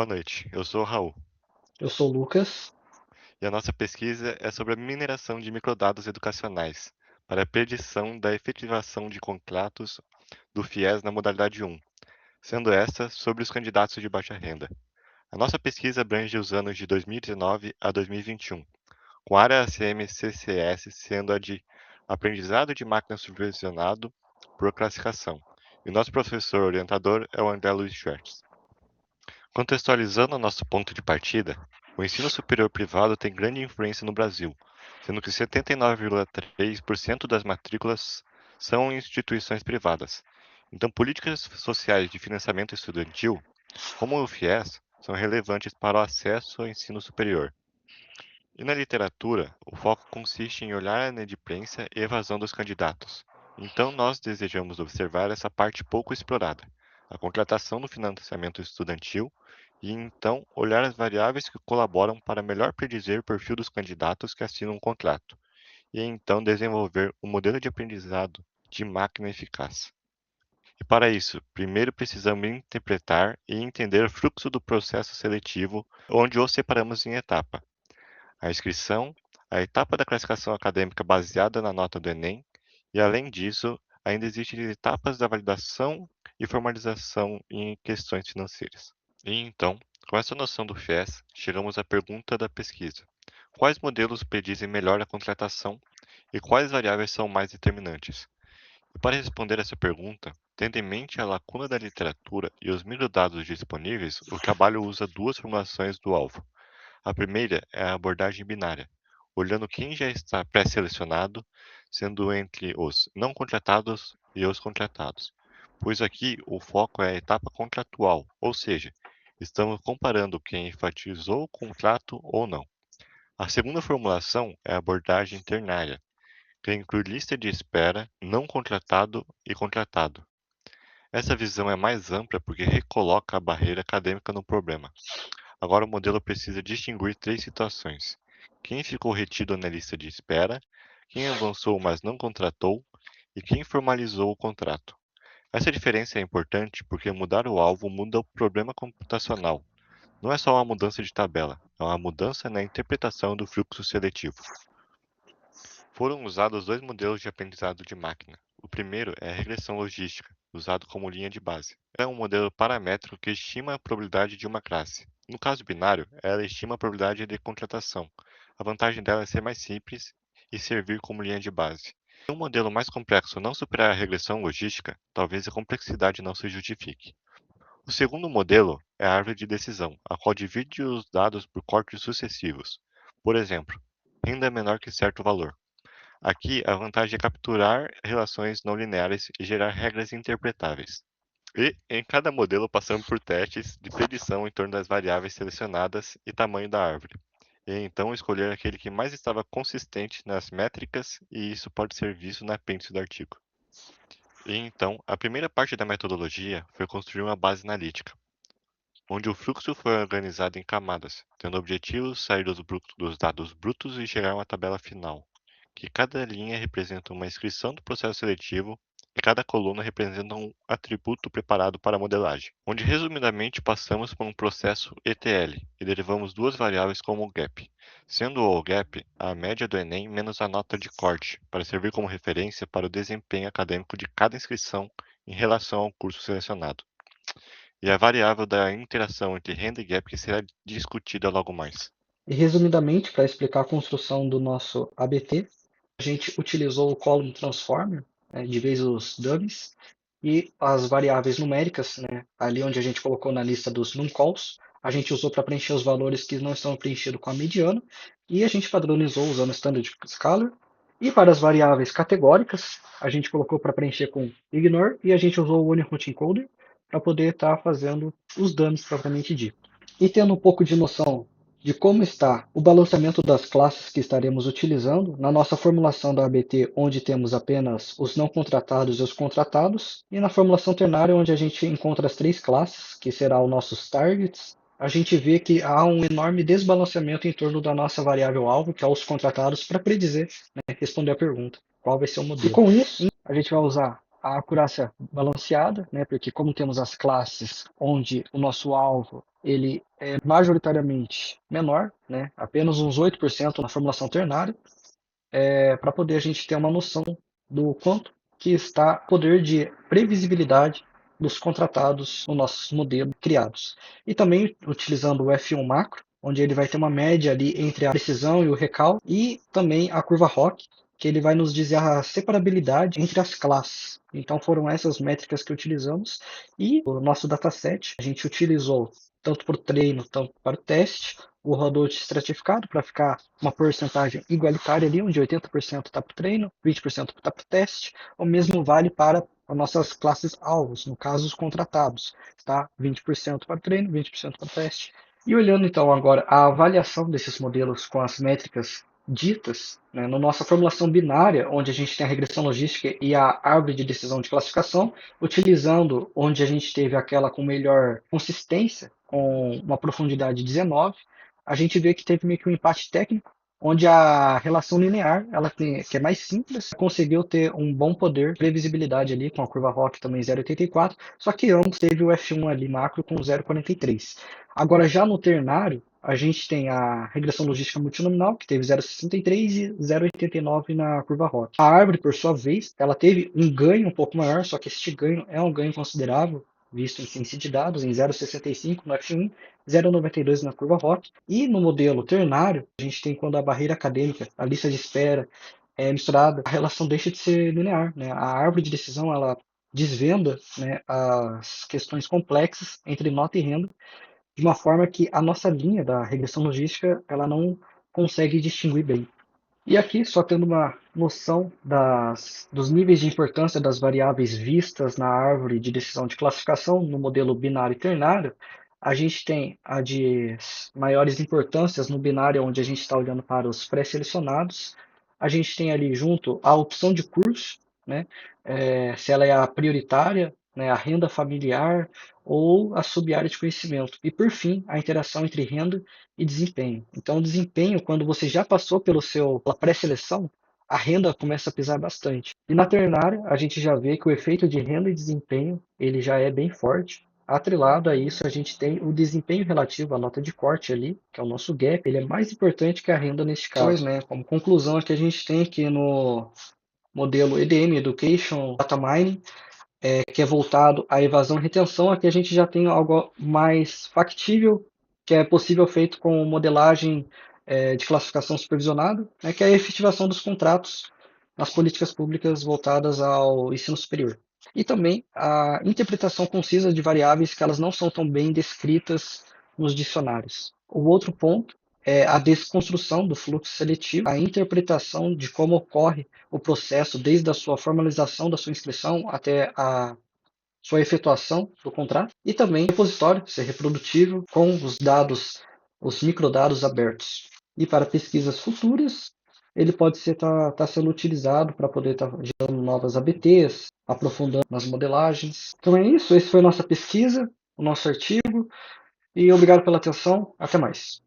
Boa noite, eu sou o Raul Eu sou o Lucas. e a nossa pesquisa é sobre a mineração de microdados educacionais para a predição da efetivação de contratos do FIES na modalidade 1, sendo esta sobre os candidatos de baixa renda. A nossa pesquisa abrange os anos de 2019 a 2021, com a área ACM-CCS sendo a de aprendizado de máquina supervisionado por classificação, e o nosso professor orientador é o André Luiz Schwartz. Contextualizando o nosso ponto de partida, o ensino superior privado tem grande influência no Brasil, sendo que 79,3% das matrículas são em instituições privadas. Então, políticas sociais de financiamento estudantil, como o FIES, são relevantes para o acesso ao ensino superior. E na literatura, o foco consiste em olhar a inadimplência e evasão dos candidatos. Então, nós desejamos observar essa parte pouco explorada, a contratação do financiamento estudantil, e então olhar as variáveis que colaboram para melhor predizer o perfil dos candidatos que assinam um contrato, e então desenvolver um modelo de aprendizado de máquina eficaz. E para isso, primeiro precisamos interpretar e entender o fluxo do processo seletivo, onde o separamos em etapas: a inscrição, a etapa da classificação acadêmica baseada na nota do Enem, e além disso, ainda existem etapas da validação e formalização em questões financeiras. E então, com essa noção do FIES, chegamos à pergunta da pesquisa: quais modelos predizem melhor a contratação e quais variáveis são mais determinantes? E para responder essa pergunta, tendo em mente a lacuna da literatura e os microdados disponíveis, o trabalho usa duas formulações do alvo. A primeira é a abordagem binária, olhando quem já está pré-selecionado, sendo entre os não contratados e os contratados, pois aqui o foco é a etapa contratual, ou seja, estamos comparando quem enfatizou o contrato ou não. A segunda formulação é a abordagem ternária, que inclui lista de espera, não contratado e contratado. Essa visão é mais ampla porque recoloca a barreira acadêmica no problema. Agora o modelo precisa distinguir três situações: quem ficou retido na lista de espera, quem avançou mas não contratou e quem formalizou o contrato. Essa diferença é importante porque mudar o alvo muda o problema computacional. Não é só uma mudança de tabela, é uma mudança na interpretação do fluxo seletivo. Foram usados dois modelos de aprendizado de máquina. O primeiro é a regressão logística, usado como linha de base. É um modelo paramétrico que estima a probabilidade de uma classe. No caso binário, ela estima a probabilidade de contratação. A vantagem dela é ser mais simples e servir como linha de base. Se um modelo mais complexo não superar a regressão logística, talvez a complexidade não se justifique. O segundo modelo é a árvore de decisão, a qual divide os dados por cortes sucessivos. Por exemplo, renda menor que certo valor. Aqui, a vantagem é capturar relações não lineares e gerar regras interpretáveis. E, em cada modelo, passamos por testes de predição em torno das variáveis selecionadas e tamanho da árvore. E então escolher aquele que mais estava consistente nas métricas, e isso pode ser visto na apêndice do artigo. E então, a primeira parte da metodologia foi construir uma base analítica, onde o fluxo foi organizado em camadas, tendo o objetivo sair dos dados brutos e gerar uma tabela final, que cada linha representa uma inscrição do processo seletivo e cada coluna representa um atributo preparado para a modelagem, onde resumidamente passamos por um processo ETL e derivamos duas variáveis como o gap, sendo o gap a média do Enem menos a nota de corte, para servir como referência para o desempenho acadêmico de cada inscrição em relação ao curso selecionado, e a variável da interação entre renda e gap que será discutida logo mais. E resumidamente, para explicar a construção do nosso ABT, a gente utilizou o Column Transformer, né, de vez os dummies, e as variáveis numéricas, né, ali onde a gente colocou na lista dos numCalls, a gente usou para preencher os valores que não estão preenchidos com a mediana, e a gente padronizou usando Standard Scalar. E para as variáveis categóricas, a gente colocou para preencher com ignore, e a gente usou o Uniroot Encoder para poder estar fazendo os dummies propriamente dito. E tendo um pouco de noção de como está o balanceamento das classes que estaremos utilizando na nossa formulação da ABT, onde temos apenas os não contratados e os contratados, e na formulação ternária, onde a gente encontra as três classes, que serão os nossos targets, a gente vê que há um enorme desbalanceamento em torno da nossa variável alvo, que é os contratados, para predizer, né, responder a pergunta, qual vai ser o modelo. E com isso, a gente vai usar a acurácia balanceada, né, porque como temos as classes onde o nosso alvo ele é majoritariamente menor, né? Apenas uns 8% na formulação ternária, para poder a gente ter uma noção do quanto que está o poder de previsibilidade dos contratados no nossos modelos criados. E também utilizando o F1 macro, onde ele vai ter uma média ali entre a precisão e o recal, e também a curva ROC, que ele vai nos dizer a separabilidade entre as classes. Então foram essas métricas que utilizamos e o nosso dataset a gente utilizou tanto para o treino, tanto para o teste, o Rodot estratificado para ficar uma porcentagem igualitária ali, onde 80% está para o treino, 20% está para o teste. O mesmo vale para as nossas classes alvos, no caso os contratados, tá? 20% para o treino, 20% para o teste. E olhando então agora a avaliação desses modelos com as métricas ditas, né, na nossa formulação binária, onde a gente tem a regressão logística e a árvore de decisão de classificação, utilizando onde a gente teve aquela com melhor consistência, com uma profundidade 19, a gente vê que teve meio que um empate técnico, onde a relação linear, ela tem, que é mais simples, conseguiu ter um bom poder de previsibilidade ali, com a curva ROC também 0,84, só que ambos teve o F1 ali macro com 0,43. Agora, já no ternário, a gente tem a regressão logística multinominal, que teve 0,63 e 0,89 na curva ROC. A árvore, por sua vez, ela teve um ganho um pouco maior, só que este ganho é um ganho considerável, visto em ciência de dados, em 0,65 no F1, 0,92 na curva ROC. E no modelo ternário, a gente tem quando a barreira acadêmica, a lista de espera, é misturada, a relação deixa de ser linear. Né? A árvore de decisão ela desvenda, né, as questões complexas entre nota e renda, de uma forma que a nossa linha da regressão logística ela não consegue distinguir bem. E aqui, só tendo uma noção dos níveis de importância das variáveis vistas na árvore de decisão de classificação no modelo binário e ternário, a gente tem a de maiores importâncias no binário, onde a gente está olhando para os pré-selecionados. A gente tem ali junto a opção de curso, né? Se ela é a prioritária, né? A renda familiar ou a sub-área de conhecimento. E, por fim, a interação entre renda e desempenho. Então, o desempenho, quando você já passou pela pré-seleção, a renda começa a pesar bastante. E na ternária, a gente já vê que o efeito de renda e desempenho ele já é bem forte. Atrelado a isso, a gente tem o desempenho relativo à nota de corte ali, que é o nosso gap, ele é mais importante que a renda neste caso. Né? Como conclusão, é que a gente tem aqui no modelo EDM, Education Data Mining, que é voltado à evasão e retenção, aqui a gente já tem algo mais factível, que é possível feito com modelagem de classificação supervisionada, né, que é a efetivação dos contratos nas políticas públicas voltadas ao ensino superior. E também a interpretação concisa de variáveis que elas não são tão bem descritas nos dicionários. O outro ponto é a desconstrução do fluxo seletivo, a interpretação de como ocorre o processo desde a sua formalização da sua inscrição até a sua efetuação do contrato, e também o repositório ser reprodutível com os dados, os microdados abertos. E para pesquisas futuras, ele pode tá sendo utilizado para poder estar gerando novas ABTs, aprofundando nas modelagens. Então é isso, esse foi a nossa pesquisa, o nosso artigo, e obrigado pela atenção, até mais.